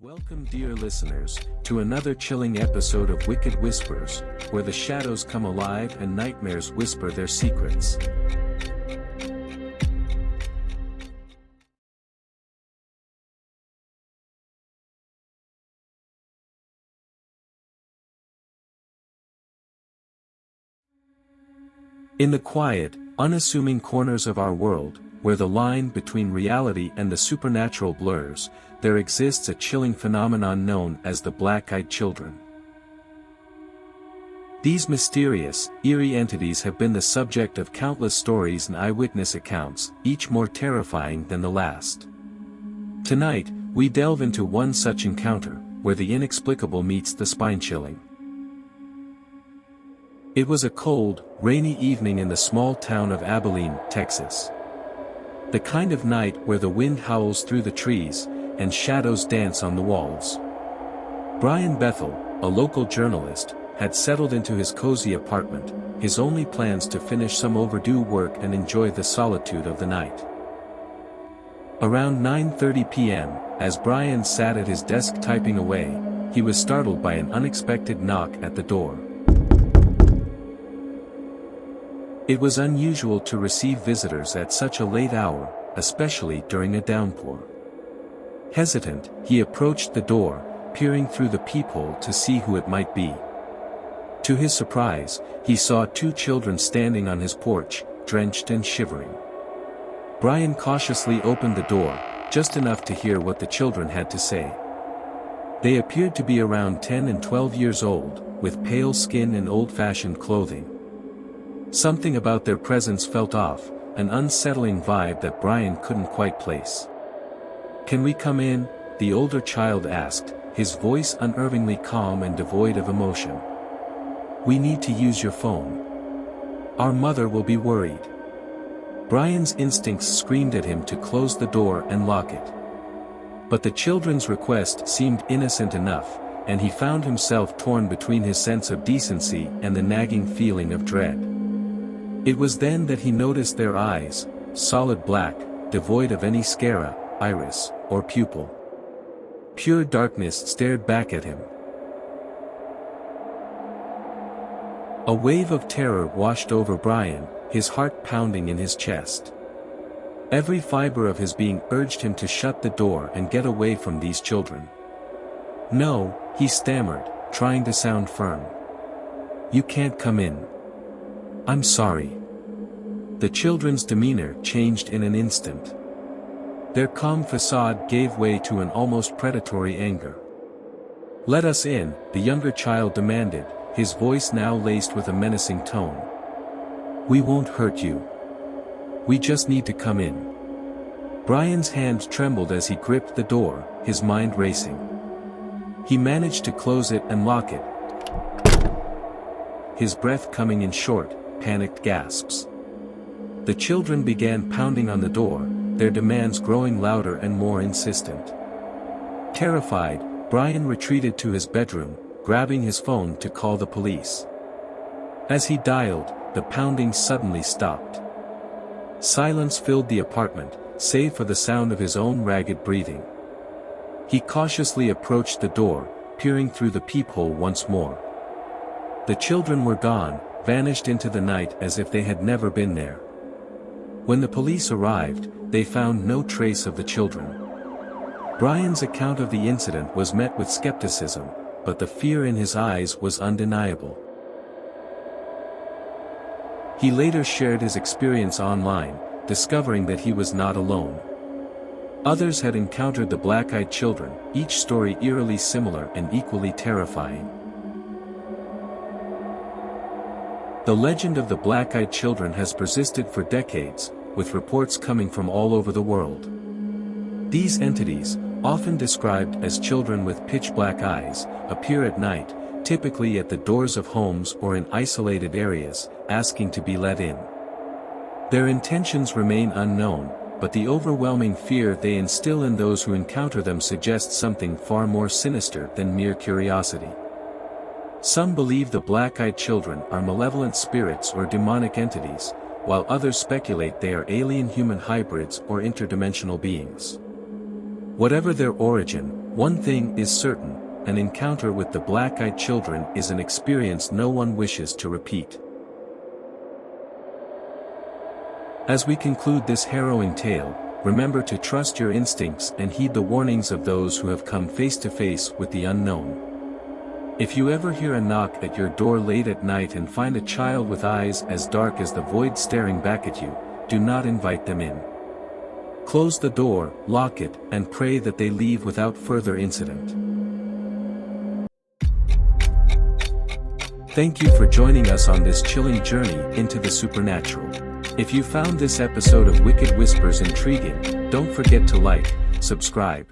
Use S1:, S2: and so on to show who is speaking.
S1: Welcome, dear listeners, to another chilling episode of Wicked Whispers, where the shadows come alive and nightmares whisper their secrets. In the quiet, unassuming corners of our world, where the line between reality and the supernatural blurs, there exists a chilling phenomenon known as the black-eyed children. These mysterious, eerie entities have been the subject of countless stories and eyewitness accounts, each more terrifying than the last. Tonight, we delve into one such encounter, where the inexplicable meets the spine-chilling. It was a cold, rainy evening in the small town of Abilene, Texas. The kind of night where the wind howls through the trees, and shadows dance on the walls. Brian Bethel, a local journalist, had settled into his cozy apartment, his only plans to finish some overdue work and enjoy the solitude of the night. Around 9:30 p.m., as Brian sat at his desk typing away, he was startled by an unexpected knock at the door. It was unusual to receive visitors at such a late hour, especially during a downpour. Hesitant, he approached the door, peering through the peephole to see who it might be. To his surprise, he saw two children standing on his porch, drenched and shivering. Brian cautiously opened the door, just enough to hear what the children had to say. They appeared to be around 10 and 12 years old, with pale skin and old-fashioned clothing. Something about their presence felt off, an unsettling vibe that Brian couldn't quite place. "Can we come in?" the older child asked, his voice unnervingly calm and devoid of emotion. "We need to use your phone. Our mother will be worried." Brian's instincts screamed at him to close the door and lock it. But the children's request seemed innocent enough, and he found himself torn between his sense of decency and the nagging feeling of dread. It was then that he noticed their eyes, solid black, devoid of any sclera, iris, or pupil. Pure darkness stared back at him. A wave of terror washed over Brian, his heart pounding in his chest. Every fiber of his being urged him to shut the door and get away from these children. "No," he stammered, trying to sound firm. "You can't come in. I'm sorry." The children's demeanor changed in an instant. Their calm facade gave way to an almost predatory anger. "Let us in," the younger child demanded, his voice now laced with a menacing tone. "We won't hurt you. We just need to come in." Brian's hand trembled as he gripped the door, his mind racing. He managed to close it and lock it, his breath coming in short, panicked gasps. The children began pounding on the door, their demands growing louder and more insistent. Terrified, Brian retreated to his bedroom, grabbing his phone to call the police. As he dialed, the pounding suddenly stopped. Silence filled the apartment, save for the sound of his own ragged breathing. He cautiously approached the door, peering through the peephole once more. The children were gone, vanished into the night as if they had never been there. When the police arrived, they found no trace of the children. Brian's account of the incident was met with skepticism, but the fear in his eyes was undeniable. He later shared his experience online, discovering that he was not alone. Others had encountered the black-eyed children, each story eerily similar and equally terrifying. The legend of the black-eyed children has persisted for decades, with reports coming from all over the world. These entities, often described as children with pitch-black eyes, appear at night, typically at the doors of homes or in isolated areas, asking to be let in. Their intentions remain unknown, but the overwhelming fear they instill in those who encounter them suggests something far more sinister than mere curiosity. Some believe the black-eyed children are malevolent spirits or demonic entities, while others speculate they are alien-human hybrids or interdimensional beings. Whatever their origin, One thing is certain, an encounter with the black-eyed children is an experience no one wishes to repeat. As we conclude this harrowing tale, remember to trust your instincts and heed the warnings of those who have come face to face with the unknown. If you ever hear a knock at your door late at night and find a child with eyes as dark as the void staring back at you, do not invite them in. Close the door, lock it, and pray that they leave without further incident. Thank you for joining us on this chilling journey into the supernatural. If you found this episode of Wicked Whispers intriguing, don't forget to like, subscribe,